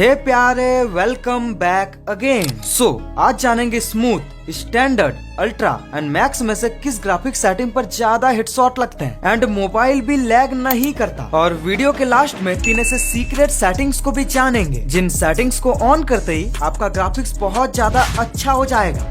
हे प्यारे, welcome back again. आज जानेंगे smooth, standard, ultra and max में से किस ग्राफिक सेटिंग पर ज्यादा हिटशॉट लगते हैं एंड मोबाइल भी लैग नहीं करता। और वीडियो के लास्ट में 3 ऐसे सीक्रेट सेटिंग्स को भी जानेंगे जिन सेटिंग्स को ऑन करते ही आपका ग्राफिक्स बहुत ज्यादा अच्छा हो जाएगा।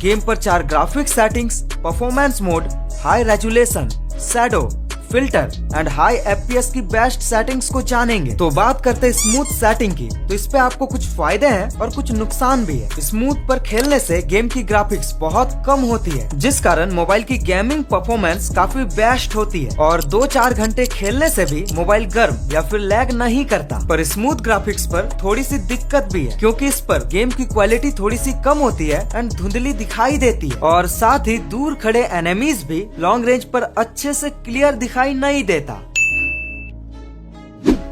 गेम पर 4 graphic settings, performance mode, high resolution, shadow, filter and high FPS की बेस्ट सेटिंग्स को जानेंगे। तो बात करते हैं स्मूथ सेटिंग की, तो इस पे आपको कुछ फायदे हैं और कुछ नुकसान भी है। स्मूथ पर खेलने से गेम की ग्राफिक्स बहुत कम होती है, जिस कारण मोबाइल की गेमिंग परफॉर्मेंस काफी बेस्ट होती है और 2-4 घंटे खेलने से भी मोबाइल गर्म या फिर लैग नहीं करता। पर स्मूथ ग्राफिक्स पर थोड़ी सी दिक्कत भी है, क्योंकि इस पर गेम की क्वालिटी थोड़ी सी कम होती है एंड धुंधली दिखाई देती है और साथ ही दूर खड़े एनिमीज भी लॉन्ग रेंज पर अच्छे से क्लियर दिखाई नहीं देता।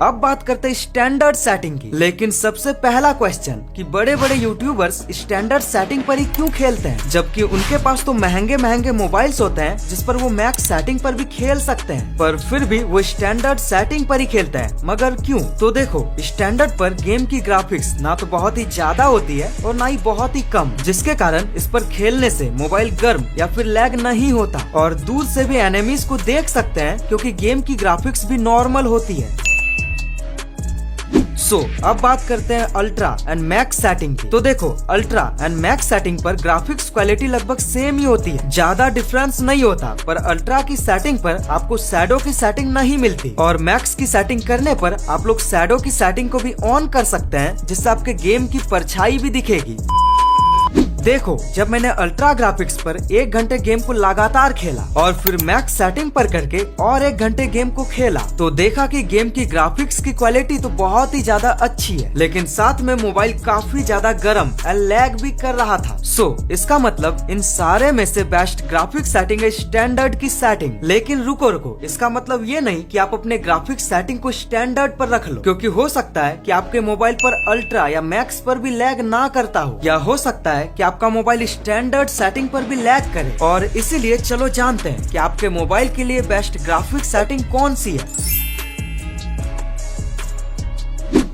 अब बात करते हैं स्टैंडर्ड सेटिंग की। लेकिन सबसे पहला क्वेश्चन कि बड़े बड़े यूट्यूबर्स स्टैंडर्ड सेटिंग पर ही क्यों खेलते हैं, जबकि उनके पास तो महंगे महंगे मोबाइल्स होते हैं जिस पर वो मैक्स सेटिंग पर भी खेल सकते हैं, पर फिर भी वो स्टैंडर्ड सेटिंग पर ही खेलते हैं। मगर क्यों? तो देखो, स्टैंडर्ड पर गेम की ग्राफिक्स ना तो बहुत ही ज्यादा होती है और ना ही बहुत ही कम, जिसके कारण इस पर खेलने से मोबाइल गर्म या फिर लैग नहीं होता और दूर से भी एनिमीज को देख सकते हैं, क्योंकि गेम की ग्राफिक्स भी नॉर्मल होती है। अब बात करते हैं अल्ट्रा एंड मैक्स सेटिंग की। तो देखो, अल्ट्रा एंड मैक्स सेटिंग पर ग्राफिक्स क्वालिटी लगभग सेम ही होती है, ज्यादा डिफरेंस नहीं होता। पर अल्ट्रा की सेटिंग पर आपको शैडो की सेटिंग नहीं मिलती और मैक्स की सेटिंग करने पर आप लोग शैडो की सेटिंग को भी ऑन कर सकते हैं, जिससे आपके गेम की परछाई भी दिखेगी। देखो, जब मैंने अल्ट्रा ग्राफिक्स पर 1 घंटे गेम को लगातार खेला और फिर मैक्स सेटिंग पर करके और 1 घंटे गेम को खेला, तो देखा कि गेम की ग्राफिक्स की क्वालिटी तो बहुत ही ज्यादा अच्छी है, लेकिन साथ में मोबाइल काफी ज्यादा गर्म और लैग भी कर रहा था। इसका मतलब इन सारे में से बेस्ट ग्राफिक्स सेटिंग है स्टैंडर्ड की सेटिंग। लेकिन रुको, इसका मतलब ये नहीं कि आप अपने ग्राफिक्स सेटिंग को स्टैंडर्ड पर रख लो, क्योंकि हो सकता है कि आपके मोबाइल पर अल्ट्रा या मैक्स पर भी लैग ना करता हो, या हो सकता है कि आपका मोबाइल स्टैंडर्ड सेटिंग पर भी लैग करे। और इसीलिए चलो जानते हैं कि आपके मोबाइल के लिए बेस्ट ग्राफिक्स सेटिंग कौन सी है।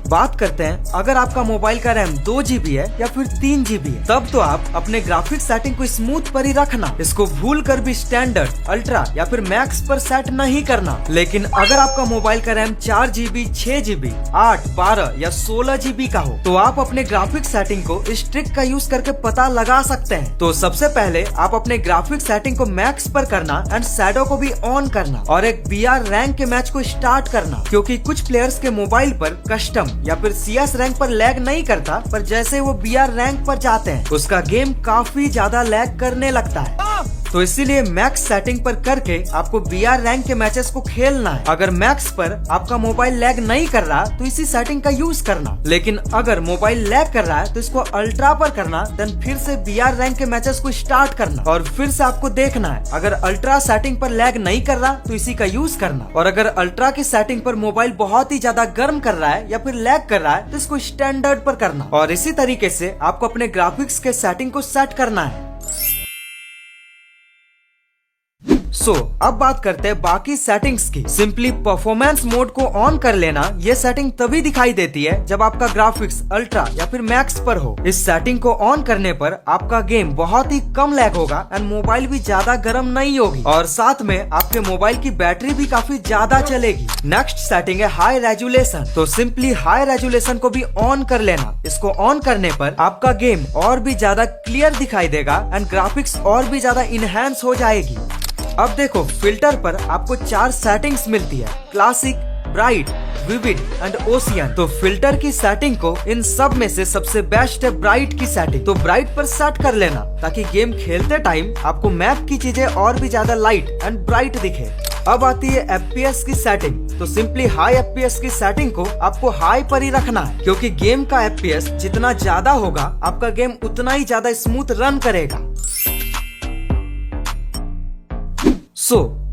बात करते हैं, अगर आपका मोबाइल का रैम 2 GB है या फिर 3 GB है, तब तो आप अपने ग्राफिक्स सेटिंग को स्मूथ पर ही रखना। इसको भूल कर भी स्टैंडर्ड, अल्ट्रा या फिर मैक्स पर सेट नहीं करना। लेकिन अगर आपका मोबाइल का रैम 4 GB, 6 GB, 8, 12 या 16 GB का हो, तो आप अपने ग्राफिक्स सेटिंग को इस ट्रिक का यूज करके पता लगा सकते हैं। तो सबसे पहले आप अपने ग्राफिक्स सेटिंग को मैक्स पर करना एंड शैडो को भी ऑन करना और एक BR रैंक के मैच को स्टार्ट करना, क्योंकि कुछ प्लेयर्स के मोबाइल पर कस्टम या फिर CS रैंक पर लैग नहीं करता, पर जैसे वो BR रैंक पर जाते हैं उसका गेम काफी ज्यादा लैग करने लगता है। तो इसीलिए मैक्स सेटिंग पर करके आपको BR रैंक के मैचेस को खेलना है। अगर मैक्स पर आपका मोबाइल लैग नहीं कर रहा तो इसी सेटिंग का यूज करना, लेकिन अगर मोबाइल लैग कर रहा है तो इसको अल्ट्रा पर करना, देन फिर से BR रैंक के मैचेस को स्टार्ट करना और फिर से आपको देखना है। अगर अल्ट्रा सेटिंग पर लैग नहीं कर रहा तो इसी का यूज करना, और अगर अल्ट्रा की सेटिंग पर मोबाइल बहुत ही ज्यादा गर्म कर रहा है या फिर लैग कर रहा है तो इसको स्टैंडर्ड पर करना। और इसी तरीके से आपको अपने ग्राफिक्स के सेटिंग को सेट करना है। अब बात करते हैं बाकी सेटिंग्स की। सिंपली परफॉर्मेंस मोड को ऑन कर लेना, ये सेटिंग तभी दिखाई देती है जब आपका ग्राफिक्स अल्ट्रा या फिर मैक्स पर हो। इस सेटिंग को ऑन करने पर आपका गेम बहुत ही कम लैग होगा एंड मोबाइल भी ज्यादा गर्म नहीं होगी और साथ में आपके मोबाइल की बैटरी भी काफी ज्यादा चलेगी। नेक्स्ट सेटिंग है हाई रेजुलेशन। तो सिंपली हाई रेजुलेशन को भी ऑन कर लेना। इसको ऑन करने पर आपका गेम और भी ज्यादा क्लियर दिखाई देगा एंड ग्राफिक्स और भी ज्यादा इनहेंस हो जाएगी। अब देखो, फिल्टर पर आपको 4 सेटिंग्स मिलती है, classic, bright, vivid and ocean. तो फिल्टर की सेटिंग को इन सब में से सबसे बेस्ट है ब्राइट की सेटिंग। तो ब्राइट पर सेट कर लेना ताकि गेम खेलते टाइम आपको मैप की चीजें और भी ज्यादा लाइट एंड ब्राइट दिखे। अब आती है FPS की सेटिंग। तो सिंपली हाई FPS की सेटिंग को आपको हाई पर ही रखना है, क्योंकि गेम का FPS जितना ज्यादा होगा आपका गेम उतना ही ज्यादा स्मूथ रन करेगा।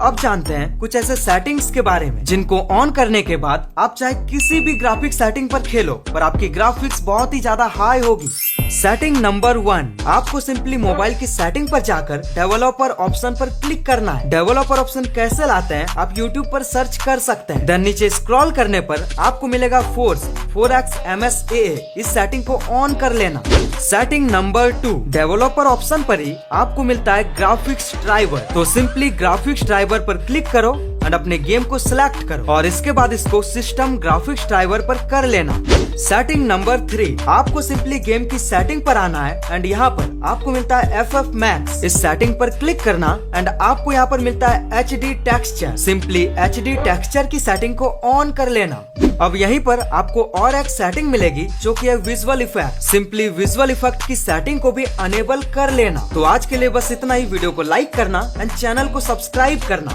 अब जानते हैं कुछ ऐसे सेटिंग्स के बारे में जिनको ऑन करने के बाद आप चाहे किसी भी ग्राफिक्स सेटिंग पर खेलो, पर आपकी ग्राफिक्स बहुत ही ज्यादा हाई होगी। सेटिंग नंबर 1, आपको सिंपली मोबाइल की सेटिंग पर जाकर डेवलपर ऑप्शन पर क्लिक करना है। डेवलपर ऑप्शन कैसे लाते हैं आप YouTube पर सर्च कर सकते हैं। देन नीचे स्क्रॉल करने पर आपको मिलेगा फोर्स 4x MSAA, इस सेटिंग को ऑन कर लेना। सेटिंग नंबर 2, डेवलपर ऑप्शन पर ही आपको मिलता है ग्राफिक्स ड्राइवर। तो सिंपली ग्राफिक्स ड्राइवर पर क्लिक करो एंड अपने गेम को सिलेक्ट करो और इसके बाद इसको सिस्टम ग्राफिक्स ड्राइवर पर कर लेना। सेटिंग नंबर 3, आपको सिंपली गेम की सेटिंग पर आना है एंड यहाँ पर आपको मिलता है FF Max, इस सेटिंग पर क्लिक करना एंड आपको यहाँ पर मिलता है HD texture. Simply HD texture की सेटिंग को ऑन कर लेना। अब यहीं पर आपको और एक सेटिंग मिलेगी जो कि है visual effect. Simply visual effect की सेटिंग को भी अनेबल कर लेना। तो आज के लिए बस इतना ही। वीडियो को लाइक करना एंड चैनल को सब्सक्राइब करना।